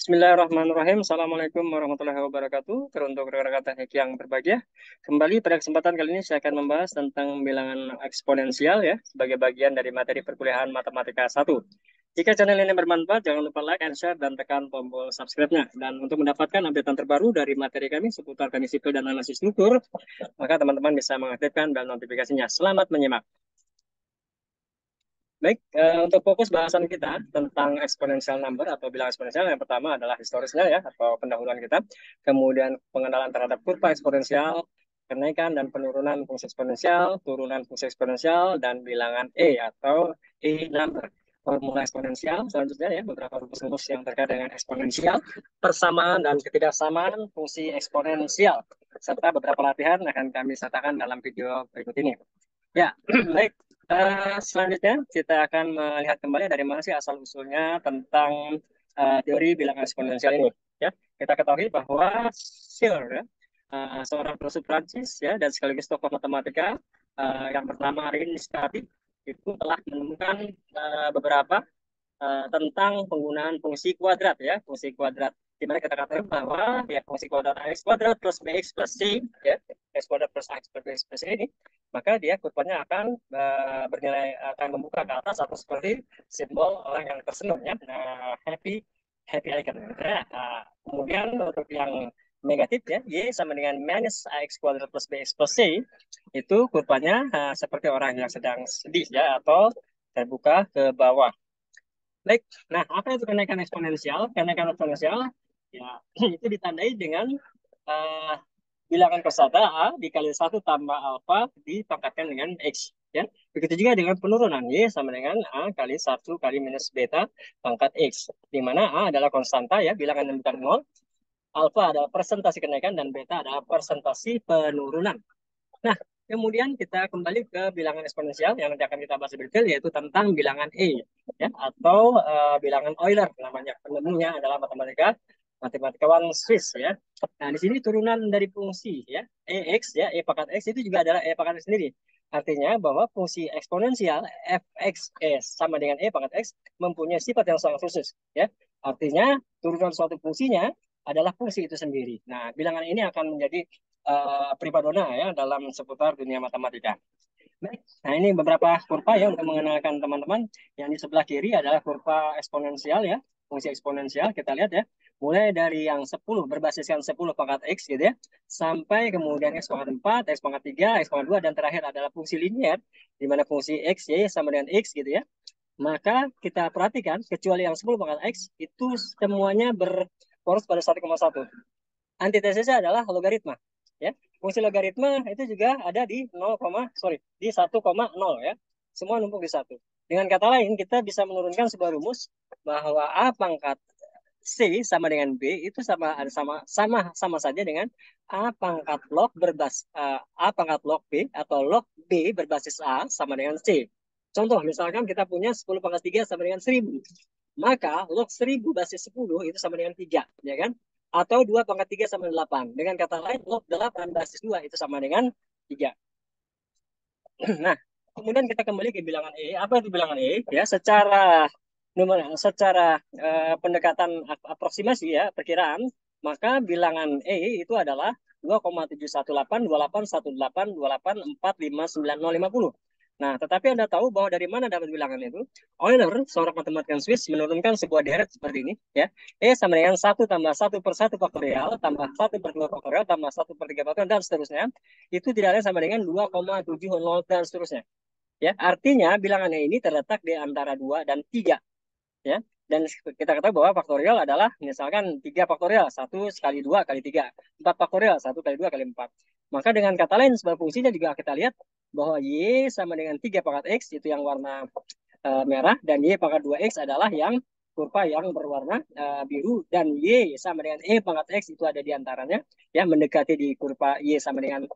Bismillahirrahmanirrahim. Assalamualaikum warahmatullahi wabarakatuh. Teruntuk rekan-rekan teknik yang berbahagia. Kembali pada kesempatan kali ini saya akan membahas tentang bilangan eksponensial ya sebagai bagian dari materi perkuliahan Matematika 1. Jika channel ini bermanfaat, jangan lupa like and share dan tekan tombol subscribe-nya. Dan untuk mendapatkan update terbaru dari materi kami seputar teknik sipil dan analisis struktur, maka teman-teman bisa mengaktifkan bel notifikasinya. Selamat menyimak. Baik, untuk fokus bahasan kita tentang exponential number atau bilangan eksponensial, yang pertama adalah historisnya ya, atau pendahuluan kita. Kemudian pengenalan terhadap kurva eksponensial, kenaikan dan penurunan fungsi eksponensial, turunan fungsi eksponensial, dan bilangan E atau E number. Formula eksponensial, selanjutnya ya, beberapa rumus-rumus yang terkait dengan eksponensial, persamaan dan ketidaksamaan fungsi eksponensial, serta beberapa latihan akan kami sertakan dalam video berikut ini. Ya, baik. Selanjutnya kita akan melihat kembali dari mana sih asal usulnya tentang teori bilangan eksponensial ini. Ya, kita ketahui bahwa Searle, ya, seorang filsuf Prancis ya dan sekaligus tokoh matematika yang bernama René Descartes itu telah menemukan beberapa tentang penggunaan fungsi kuadrat ya, fungsi kuadrat di mana kita katakan bahwa ya fungsi kuadrat x kuadrat plus bx plus c ya, x kuadrat plus x plus bx plus c ini, maka dia kurvanya akan bernilai akan membuka ke atas atau seperti simbol orang yang tersenyum ya, happy happy icon ya. Kemudian untuk yang negatif ya, y sama dengan minus ax kuadrat plus bx plus c, itu kurvanya seperti orang yang sedang sedih ya, atau terbuka ke bawah. Baik, nah apa itu kenaikan eksponensial? Kenaikan eksponensial ya itu ditandai dengan uh, bilangan persata A dikali 1 tambah alfa dipangkatkan dengan X. Ya. Begitu juga dengan penurunan Y sama dengan A kali 1 kali minus beta pangkat X. Di mana A adalah konstanta ya, bilangan yang bukan nol. Alfa adalah persentase kenaikan dan beta adalah persentase penurunan. Nah, kemudian kita kembali ke bilangan eksponensial yang nanti akan kita bahas lebih detail, yaitu tentang bilangan E, ya, atau bilangan Euler namanya. Penemunya adalah matematikawan Swiss, ya. Nah, di sini turunan dari fungsi, ya, EX, ya, E pangkat X itu juga adalah E pangkat X sendiri. Artinya bahwa fungsi eksponensial fx sama dengan E pangkat X mempunyai sifat yang sangat khusus, ya. Artinya turunan suatu fungsinya adalah fungsi itu sendiri. Nah, bilangan ini akan menjadi primadona ya dalam seputar dunia matematika. Baik. Nah, ini beberapa kurva ya untuk mengenalkan teman-teman. Yang di sebelah kiri adalah kurva eksponensial ya, fungsi eksponensial. Kita lihat ya, mulai dari yang 10 berbasiskan 10 pangkat X gitu ya, sampai kemudian X pangkat 4, X pangkat 3, X pangkat 2, dan terakhir adalah fungsi linier, di mana fungsi X, Y sama dengan X gitu ya. Maka kita perhatikan, kecuali yang 10 pangkat X, itu semuanya berporos pada 1,1. Antitesisnya adalah logaritma. Ya, fungsi logaritma itu juga ada di 1,0 ya. Semua numpuk di satu. Dengan kata lain, kita bisa menurunkan sebuah rumus bahwa a pangkat c sama dengan b itu sama saja dengan a pangkat log b atau log b berbasis a sama dengan c. Contoh, misalkan kita punya 10 pangkat 3 sama dengan 1000. Maka log 1000 basis 10 itu sama dengan 3, ya kan? Atau 2 pangkat 3 sama dengan 8. Dengan kata lain, log 8 basis 2 itu sama dengan 3. Nah, kemudian kita kembali ke bilangan E. Apa itu bilangan E? Ya, secara pendekatan aproksimasi ya, perkiraan, maka bilangan E itu adalah 2,7182818828459050. Nah, tetapi Anda tahu bahwa dari mana dapat bilangan itu? Euler, seorang matematikawan Swiss, menurunkan sebuah deret seperti ini, ya. E sama dengan 1 tambah 1 per 1 faktorial, tambah 1 per 2 faktorial, tambah 1 per 3 faktorial, dan seterusnya. Itu tidak lain sama dengan 2,70 dan seterusnya. Ya, artinya bilangannya ini terletak di antara 2 dan 3. Ya. Dan kita ketahui bahwa faktorial adalah misalkan 3 faktorial, 1 kali 2 kali 3, 4 faktorial, 1 kali 2 kali 4. Maka dengan kata lain, sebuah fungsinya juga kita lihat bahwa Y sama dengan 3 pangkat X, itu yang warna merah, dan Y pangkat 2X adalah yang kurva yang berwarna biru, dan Y sama dengan E pangkat X itu ada di antaranya, ya, mendekati di kurva Y sama dengan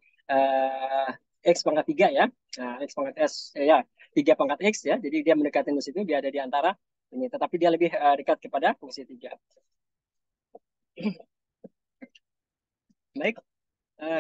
X pangkat 3 ya. Nah, X pangkat S ya, 3 pangkat X ya. Jadi dia mendekati di situ, dia ada di antara ini, tetapi dia lebih dekat kepada fungsi 3. Baik,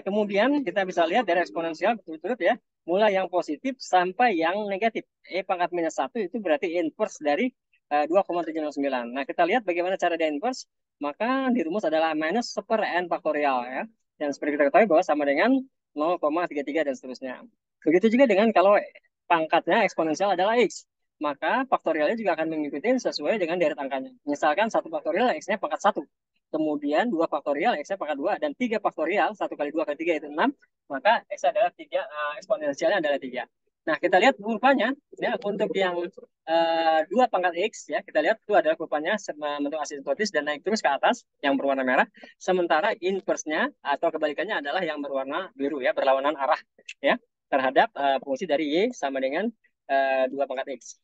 kemudian kita bisa lihat dari eksponensial berturut-turut ya, mulai yang positif sampai yang negatif. E pangkat minus 1 itu berarti inverse dari 2,709. Nah, kita lihat bagaimana cara dia inverse. maka dirumus adalah minus 1 per n faktorial ya. Dan seperti kita ketahui bahwa sama dengan 0,33 dan seterusnya. Begitu juga dengan kalau pangkatnya eksponensial adalah x, maka faktorialnya juga akan mengikuti sesuai dengan deret angkanya. Misalkan 1 faktorial x-nya pangkat 1, kemudian 2 faktorial x-nya pangkat 2, dan 3 faktorial 1 kali 2 kali 3 itu 6, maka x adalah 3, eksponensialnya adalah 3. Nah, kita lihat kurvanya ya untuk yang 2 pangkat x ya, kita lihat itu adalah kurvanya bentuk asintotis dan naik terus ke atas yang berwarna merah. Sementara inverse-nya atau kebalikannya adalah yang berwarna biru ya, berlawanan arah ya terhadap fungsi dari y sama dengan 2 pangkat x.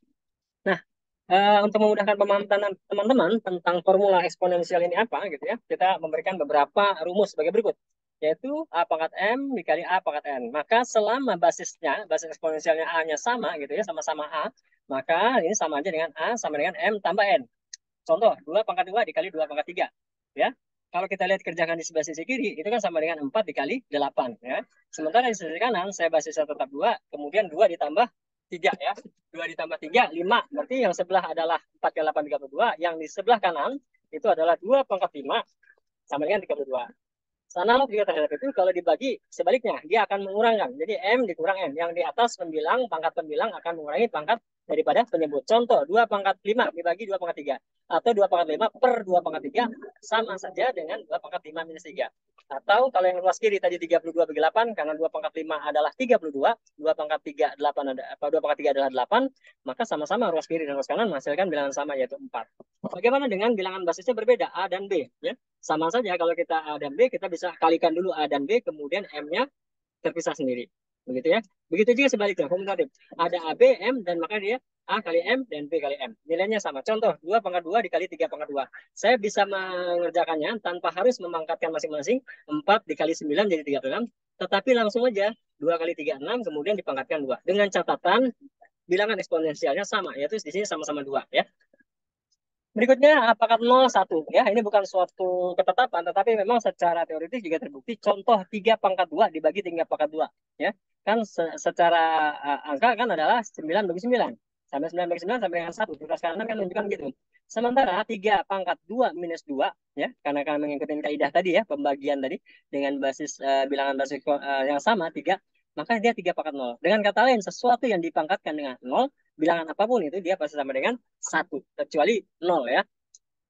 Nah, untuk memudahkan pemahaman teman-teman tentang formula eksponensial ini apa gitu ya, kita memberikan beberapa rumus sebagai berikut, yaitu a pangkat m dikali a pangkat n. Maka selama basis eksponensialnya a-nya sama gitu ya, sama-sama a, maka ini sama aja dengan a sama dengan m tambah n. Contoh, 2 pangkat 2 dikali 2 pangkat 3 ya. Kalau kita lihat kerjakan di sebelah sisi kiri, itu kan sama dengan 4 dikali 8 ya. Sementara di sisi kanan, saya basisnya tetap 2, kemudian 2 ditambah 3 ya. 2 ditambah 3, 5. Berarti yang sebelah adalah 4 kali 8, 32. Yang di sebelah kanan, itu adalah 2 pangkat 5 sama dengan 32. Analog juga terhadap itu, kalau dibagi sebaliknya, dia akan mengurangkan. Jadi M dikurang M. Yang di atas pembilang, pangkat pembilang akan mengurangi pangkat daripada penyebut. Contoh, 2 pangkat 5 dibagi 2 pangkat 3. Atau 2 pangkat 5 per 2 pangkat 3 sama saja dengan 2 pangkat 5 minus 3. Atau kalau yang luas kiri tadi 32 bagi 8, karena 2 pangkat 5 adalah 32, 2 pangkat 3, 8 ada, 2 pangkat 3 adalah 8, maka sama-sama ruas kiri dan ruas kanan menghasilkan bilangan sama, yaitu 4. Bagaimana dengan bilangan basisnya berbeda, A dan B? Ya? Sama saja kalau kita A dan B, kita bisa kalikan dulu A dan B, kemudian M-nya terpisah sendiri. Begitu ya. Begitu juga sebaliknya, komutatif. Ada A, B, M, dan maka dia A kali M dan B kali M. Nilainya sama. Contoh, 2 pangkat 2 dikali 3 pangkat 2. Saya bisa mengerjakannya tanpa harus memangkatkan masing-masing. 4 dikali 9 jadi 36. Tetapi langsung aja 2 kali 3, 6, kemudian dipangkatkan 2. Dengan catatan bilangan eksponensialnya sama, yaitu di sini sama-sama 2 ya. Berikutnya apakah 0, 1 ya. Ini bukan suatu ketetapan, tetapi memang secara teoritis juga terbukti. Contoh 3 pangkat 2 dibagi 3 pangkat 2 ya. Kan secara angka kan adalah 9 bagi 9. Sampai 9 bagi 9 sampai dengan 1. Tugas kanan kan menunjukkan gitu. Sementara 3 pangkat 2 minus 2 ya, karena akan mengikuti kaidah tadi ya, pembagian tadi dengan basis bilangan basis yang sama 3, maka dia 3 pangkat 0. Dengan kata lain, sesuatu yang dipangkatkan dengan 0, bilangan apapun itu dia pasti sama dengan 1, kecuali 0 ya.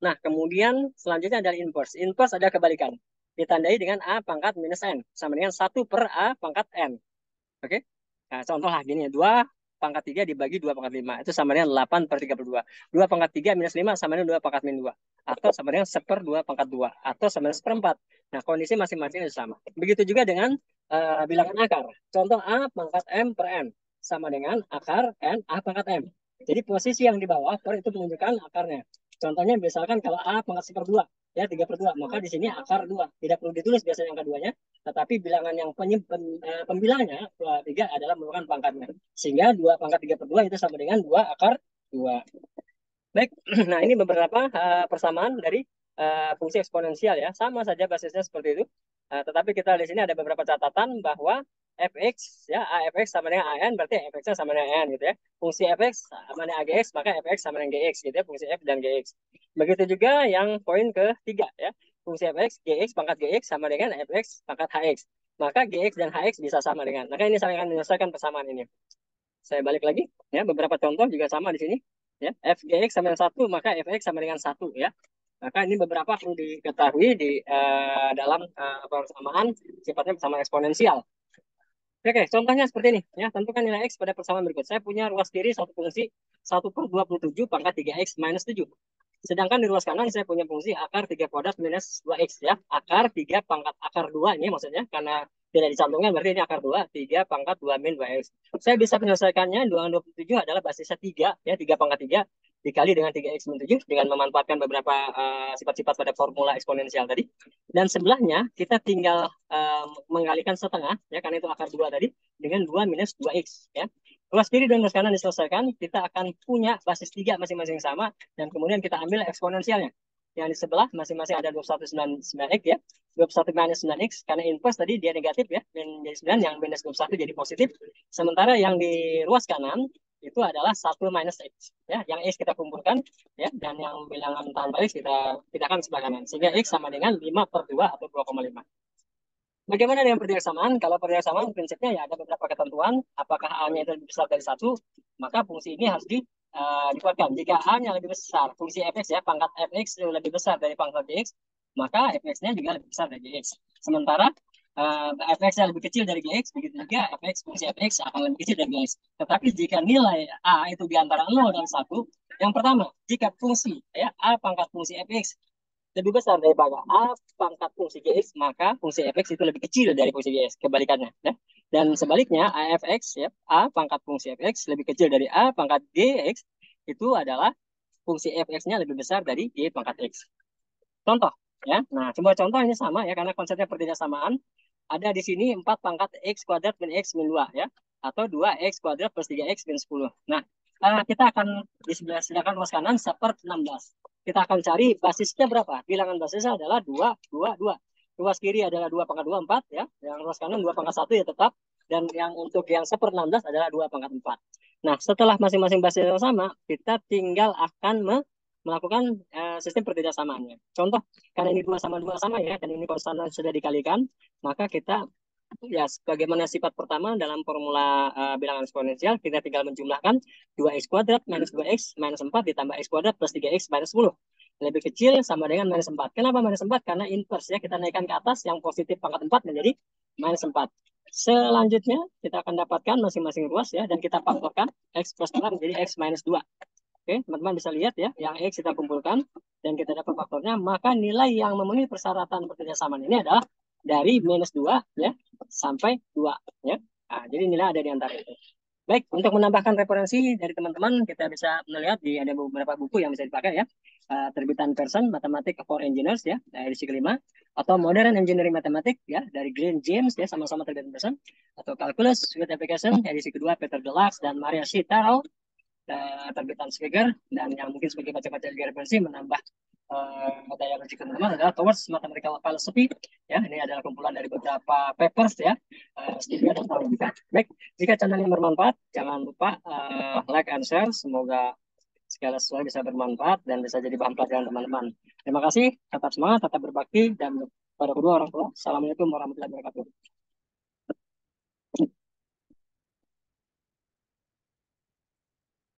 Nah, kemudian selanjutnya adalah inverse. Inverse adalah kebalikan. Ditandai dengan A pangkat minus N. Sama dengan 1 per A pangkat N. Oke? Nah, contoh lah gini ya. 2 pangkat 3 dibagi 2 pangkat 5. Itu sama dengan 8 per 32. 2 pangkat 3 minus 5 sama dengan 2 pangkat min 2. Atau sama dengan 1 per 2 pangkat 2. Atau sama dengan 1/4. Nah, kondisi masing-masing itu sama. Begitu juga dengan bilangan akar. Contoh A pangkat M per N. Sama dengan akar N A pangkat M. Jadi posisi yang di bawah per itu menunjukkan akarnya. Contohnya misalkan kalau A pangkat 1/2 ya 3/2, maka di sini akar 2. Tidak perlu ditulis biasanya angka 2-nya, tetapi bilangan yang pembilangnya 3 adalah merupakan pangkatnya. Sehingga 2 pangkat 3/2 itu sama dengan 2 akar 2. Baik, nah ini beberapa persamaan dari fungsi eksponensial ya. Sama saja basisnya seperti itu. Tetapi kita di sini ada beberapa catatan bahwa fx ya afx sama dengan an, berarti fx-nya sama dengan n gitu ya. Fungsi fx sama dengan agx, maka fx sama dengan gx gitu ya, fungsi f dan gx. Begitu juga yang poin ketiga ya. Fungsi fx gx pangkat gx sama dengan fx pangkat hx. Maka gx dan hx bisa sama dengan. Maka ini saya akan menyelesaikan persamaan ini. Saya balik lagi ya, beberapa contoh juga sama di sini ya. Fgx sama dengan 1, maka fx sama dengan 1 ya. Maka ini beberapa perlu diketahui di dalam persamaan sifatnya persamaan eksponensial. Oke, contohnya seperti ini ya. Tentukan nilai x pada persamaan berikut. Saya punya ruas kiri satu fungsi 1 per 27 pangkat 3x minus 7. Sedangkan di ruas kanan saya punya fungsi akar 3 kuadrat minus 2x ya. Akar 3 pangkat akar 2 ini maksudnya, karena tidak dicantumkan berarti ini akar 2, 3 pangkat 2 min 2x. Saya bisa menyelesaikannya, 227 adalah basisnya 3 ya, 3 pangkat 3 dikali dengan 3x min 7 dengan memanfaatkan beberapa sifat-sifat pada formula eksponensial tadi. Dan sebelahnya kita tinggal mengalikan setengah ya, karena itu akar 2 tadi, dengan 2 minus 2x ya. Ruas kiri dan ruas kanan diselesaikan, kita akan punya basis 3 masing-masing sama, dan kemudian kita ambil eksponensialnya. Yang di sebelah masing-masing ada 21,9x ya. 21 minus 9x, karena inverse tadi dia negatif ya, menjadi 9, yang minus 21 jadi positif. Sementara yang di ruas kanan, itu adalah 1 minus X. Ya, yang X kita kumpulkan, ya, dan yang bilangan tanpa X kita pindahkan sebelah kanan. Sehingga X sama dengan 5/2 atau 2,5. Bagaimana dengan persamaan? Kalau persamaan prinsipnya ya ada beberapa ketentuan. Apakah A-nya itu lebih besar dari 1, maka fungsi ini harus dikuatkan. Jika A-nya lebih besar, fungsi fx ya, pangkat fx itu lebih besar dari pangkat gx, maka fx-nya juga lebih besar dari gx. Sementara fx-nya lebih kecil dari gx, begitu juga fungsi fx akan lebih kecil dari gx. Tetapi jika nilai A itu di antara 0 dan 1, yang pertama, jika fungsi ya A pangkat fungsi fx lebih besar daripada A pangkat fungsi Gx, maka fungsi fx itu lebih kecil dari fungsi Gx, kebalikannya. Ya. Dan sebaliknya, AFX, ya, A pangkat fungsi fx lebih kecil dari A pangkat Gx, itu adalah fungsi fx-nya lebih besar dari G pangkat X. Contoh, ya. Nah, coba contoh ini sama ya, karena konsepnya pertidasamaan. Ada di sini 4 pangkat X kuadrat min X min 2, ya. Atau 2X kuadrat plus 3X min 10. Nah, kita akan di sebelah sedangkan ruas kanan 1/16. Kita akan cari basisnya berapa. Bilangan basisnya adalah 2, 2, 2. Ruas kiri adalah 2 pangkat 2, 4. Ya. Yang ruas kanan 2 pangkat 1 ya tetap. Dan yang untuk yang 1/16 adalah 2 pangkat 4. Nah, setelah masing-masing basisnya sama, kita tinggal akan melakukan sistem pertidaksamaan. Contoh, karena ini 2 sama 2 sama ya, dan ini konstan sudah dikalikan, maka kita ya sebagaimana sifat pertama dalam formula bilangan eksponensial, kita tinggal menjumlahkan 2x kuadrat minus 2x minus 4 ditambah x kuadrat plus 3x minus 10. Lebih kecil sama dengan minus 4. Kenapa minus 4? Karena inverse ya, kita naikkan ke atas yang positif pangkat 4 menjadi minus 4. Selanjutnya kita akan dapatkan masing-masing ruas ya, dan kita faktorkan x plus 2 menjadi x minus 2. Oke, teman-teman bisa lihat ya, yang X kita kumpulkan dan kita dapat faktornya, maka nilai yang memenuhi persyaratan pertemuan ini adalah dari minus 2 ya sampai 2 ya. Nah, jadi nilai ada di antara itu. Baik, untuk menambahkan referensi dari teman-teman, kita bisa melihat di ada beberapa buku yang bisa dipakai ya. Terbitan Pearson, Mathematics for Engineers ya, edisi kelima, atau Modern Engineering Mathematics ya, dari Green James ya, sama-sama terbitan Pearson, atau Calculus with Application, edisi kedua, Peter Deluxe dan Maria C. Terrell, terbitan Swigger, dan yang mungkin sebagai baca-baca referensi menambah daya logik teman-teman adalah Towards Mathematical Philosophy ya, ini adalah kumpulan dari beberapa papers ya, studi dan juga. Baik, jika channel ini bermanfaat jangan lupa like and share, semoga segala sesuatu bisa bermanfaat dan bisa jadi bahan pelajaran teman-teman. Terima kasih, tetap semangat, tetap berbakti, dan pada kedua orang tua, assalamualaikum warahmatullahi wabarakatuh.